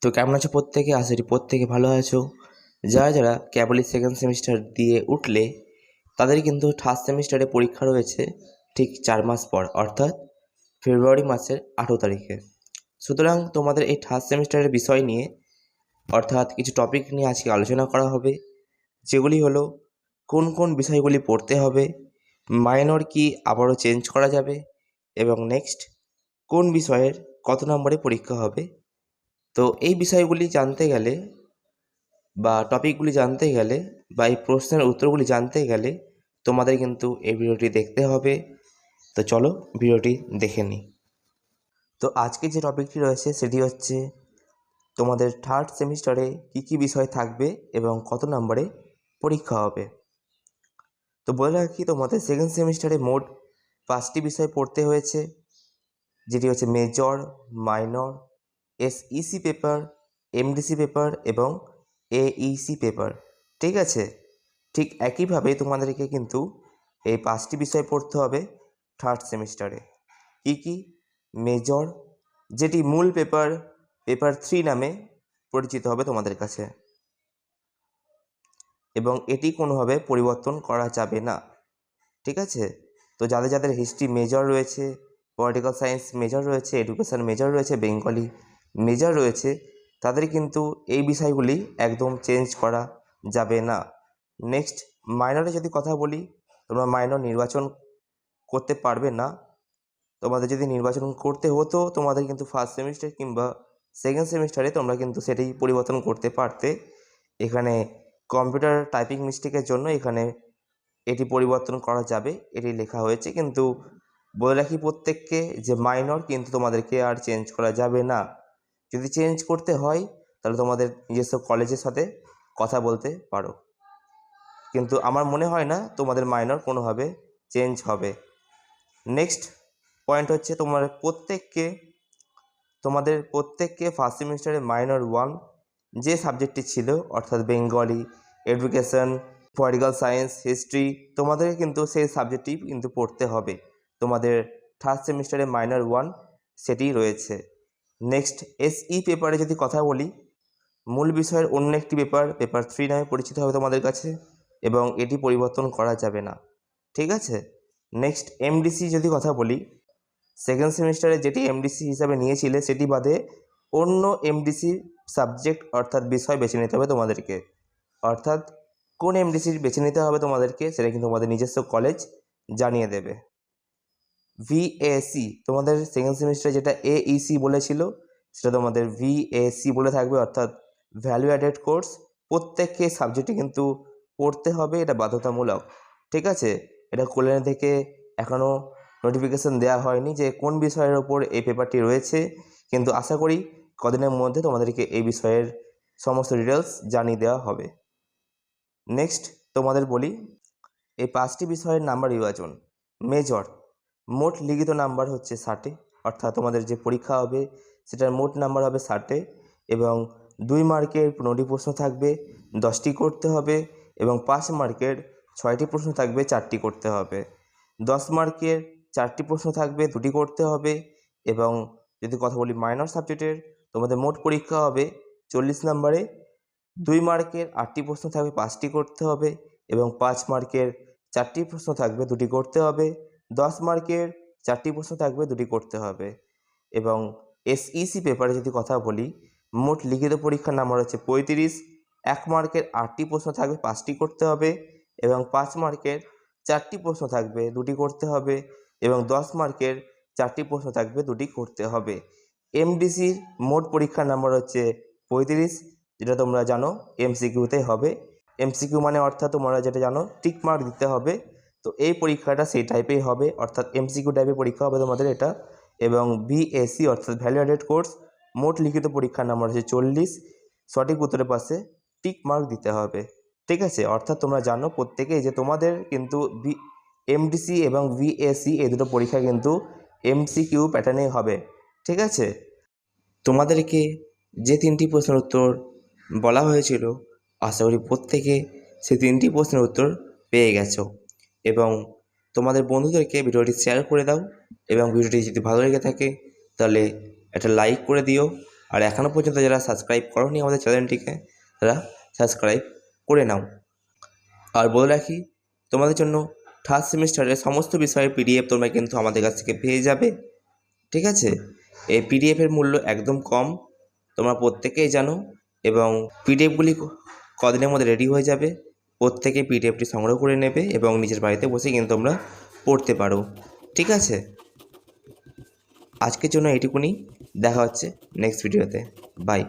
তো কেমন আছো প্রত্যেকে? আশা করি প্রত্যেকে ভালো আছো। যারা যারা কেবলই সেকেন্ড সেমিস্টার দিয়ে উঠলে তাদের কিন্তু থার্ড সেমিস্টারে পরীক্ষা রয়েছে ঠিক 4 মাস পর, অর্থাৎ ফেব্রুয়ারি মাসের 18 তারিখে। সুতরাং তোমাদের এই থার্ড সেমিস্টারের বিষয় নিয়ে অর্থাৎ কিছু টপিক নিয়ে আজকে আলোচনা করা হবে, যেগুলি হলো কোন কোন বিষয়গুলি পড়তে হবে, মাইনর কি আবারও চেঞ্জ করা যাবে, এবং নেক্সট কোন বিষয়ের কত নম্বরে পরীক্ষা হবে। তো এই বিষয়গুলি জানতে গেলে বা টপিকগুলি জানতে গেলে বা এই প্রশ্নের উত্তরগুলি জানতে গেলে তোমাদের কিন্তু এই ভিডিওটি দেখতে হবে। তো চলো ভিডিওটি দেখে নিই। তো আজকে যে টপিকটি রয়েছে সেটি হচ্ছে তোমাদের থার্ড সেমিস্টারে কী কী বিষয় থাকবে এবং কত নম্বরে পরীক্ষা হবে। তো বলে রাখি, তোমাদের সেকেন্ড সেমিস্টারে মোট 5টি বিষয় পড়তে হয়েছে, যেটি হচ্ছে major, minor, SEC paper, MDC paper এবং এইসি পেপার। ঠিক আছে, ঠিক একইভাবে তোমাদেরকে কিন্তু এই 5টি বিষয় পড়তে হবে থার্ড সেমিস্টারে। কি কি? মেজর, যেটি মূল পেপার, পেপার 3 নামে পরিচিত হবে তোমাদের কাছে, এবং এটি কোনোভাবে পরিবর্তন করা যাবে না। ঠিক আছে, তো যাদের যাদের হিস্ট্রি মেজর রয়েছে, পলিটিক্যাল সায়েন্স মেজর রয়েছে, এডুকেশান মেজর রয়েছে, বেঙ্গলি মেজর রয়েছে, তাদের কিন্তু এই বিষয়গুলি একদম চেঞ্জ করা যাবে না। নেক্সট মাইনরে যদি কথা বলি, তোমরা মাইনর নির্বাচন করতে পারবে না। তোমাদের যদি নির্বাচন করতে হতো তোমাদের কিন্তু ফার্স্ট সেমিস্টার কিংবা সেকেন্ড সেমিস্টারে তোমরা কিন্তু সেটি পরিবর্তন করতে পারতে। এখানে কম্পিউটার টাইপিং মিস্টেকের জন্য এখানে এটি পরিবর্তন করা যাবে, এটি লেখা হয়েছে। কিন্তু বলে রাখি প্রত্যেককে যে মাইনর কিন্তু তোমাদেরকে আর চেঞ্জ করা যাবে না। যদি চেঞ্জ করতে হয় তাহলে তোমাদের নিজস্ব কলেজের সাথে কথা বলতে পারো, কিন্তু আমার মনে হয় না তোমাদের মাইনর কোনোভাবে চেঞ্জ হবে। নেক্সট পয়েন্ট হচ্ছে তোমাদের প্রত্যেককে ফার্স্ট সেমিস্টারে মাইনর 1 যে সাবজেক্টটি ছিল, অর্থাৎ Bengali, education, political science, history, তোমাদের কিন্তু সেই সাবজেক্টটি কিন্তু পড়তে হবে। তোমাদের থার্ড সেমিস্টারে মাইনর 1 সেটি রয়েছে। নেক্সট এসই পেপারে যদি কথা বলি, মূল বিষয়ের অন্য একটি পেপার, পেপার 3 নামে পরিচিত হবে তোমাদের কাছে, এবং এটি পরিবর্তন করা যাবে না। ঠিক আছে, নেক্সট এমডিসি যদি কথা বলি, সেকেন্ড সেমিস্টারে যেটি এমডিসি হিসাবে নিয়েছিলে সেটি বাদে অন্য এমডিসি সাবজেক্ট অর্থাৎ বিষয় বেছে নিতে হবে তোমাদেরকে। অর্থাৎ কোন এমডিসি বেছে নিতে হবে তোমাদেরকে সেটা কিন্তু তোমাদের নিজস্ব কলেজ জানিয়ে দেবে। ভিএসি তোমাদের সেকেন্ড সেমিস্টারে যেটা এইসি বলেছিল সেটা তোমাদের ভিএসি বলে থাকবে, অর্থাৎ ভ্যালু অ্যাডেড কোর্স। প্রত্যেককে সাবজেক্টে কিন্তু পড়তে হবে, এটা বাধ্যতামূলক। ঠিক আছে, এটা কল্যাণ থেকে এখনও নোটিফিকেশান দেওয়া হয়নি যে কোন বিষয়ের ওপর এই পেপারটি রয়েছে, কিন্তু আশা করি কদিনের মধ্যে তোমাদেরকে এই বিষয়ের সমস্ত ডিটেলস জানিয়ে দেওয়া হবে। নেক্সট তোমাদের বলি, এই 5টি বিষয়ের নাম্বার বিভাজন। মেজর, মোট লিখিত নাম্বার হচ্ছে 60, অর্থাৎ তোমাদের যে পরীক্ষা হবে সেটার মোট নাম্বার হবে 60, এবং 2 মার্কের 15টি প্রশ্ন থাকবে, 10টি করতে হবে, এবং 5 মার্কের 6টি প্রশ্ন থাকবে, 4টি করতে হবে। 10 মার্কের 4টি প্রশ্ন থাকবে, 2টি করতে হবে। এবং যদি কথা বলি মাইনর সাবজেক্টের, তোমাদের মোট পরীক্ষা হবে 40 নম্বরে, 2 মার্কের 8টি প্রশ্ন থাকবে, 5টি করতে হবে, এবং 5 মার্কের 4টি প্রশ্ন থাকবে, 2টি করতে হবে। 10 মার্কের 4টি প্রশ্ন থাকবে, 2টি করতে হবে। এবং এসইসি পেপারে যদি কথা বলি, মোট লিখিত পরীক্ষার নাম্বার হচ্ছে 35, 1 মার্কের 8টি প্রশ্ন থাকবে, 5টি করতে হবে, এবং 5 মার্কের 4টি প্রশ্ন থাকবে, 2টি করতে হবে, এবং 10 মার্কের 4টি প্রশ্ন থাকবে, 2টি করতে হবে। এমডিসির মোট পরীক্ষার নাম্বার হচ্ছে 35, যেটা তোমরা জানো এমসিকিউতে হবে। এমসিকিউ মানে অর্থাৎ তোমরা যেটা জানো টিক মার্ক দিতে হবে, তো এই পরীক্ষাটা সেই টাইপেই হবে, অর্থাৎ এমসিকিউ টাইপের পরীক্ষা হবে তোমাদের এটা। এবং ভিএসি অর্থাৎ ভ্যালু অ্যাডেড কোর্স, মোট লিখিত পরীক্ষার নাম্বার হচ্ছে 40, সঠিক উত্তরের পাশে টিক মার্ক দিতে হবে। ঠিক আছে, অর্থাৎ তোমরা জানো প্রত্যেকেই যে তোমাদের কিন্তু এমডিসি এবং ভিএসি এই দুটো পরীক্ষা কিন্তু এমসিকিউ প্যাটার্নে হবে। ঠিক আছে, তোমাদেরকে যে 3টি প্রশ্নের উত্তর বলা হয়েছিল আশা করি প্রত্যেকে সেই 3টি প্রশ্নের উত্তর পেয়ে গেছো, এবং তোমাদের বন্ধুদেরকে ভিডিওটি শেয়ার করে দাও, এবং ভিডিওটি যদি ভালো লেগে থাকে তাহলে একটা লাইক করে দিও, আর এখনও পর্যন্ত যারা সাবস্ক্রাইব করোনি আমাদের চ্যানেলটিকে, তারা সাবস্ক্রাইব করে নাও। আর বলে রাখি, তোমাদের জন্য থার্ড সেমিস্টারের সমস্ত বিষয়ের পিডিএফ তোমরা কিন্তু আমাদের কাছ থেকে পেয়ে যাবে, ঠিক আছে? এই পিডিএফের মূল্য একদম কম, তোমরা প্রত্যেকেই জানো। এবং পিডিএফগুলি কদিনের মধ্যে রেডি হয়ে যাবে। প্রত্যেকে পিডিএফটি সংগ্রহ করে নেবে এবং নিজের বাড়িতে বসে কিন্তু তোমরা পড়তে পারো, ঠিক আছে? আজকের জন্য এইটুকুনি, দেখা হচ্ছে নেক্সট ভিডিওতে। বাই।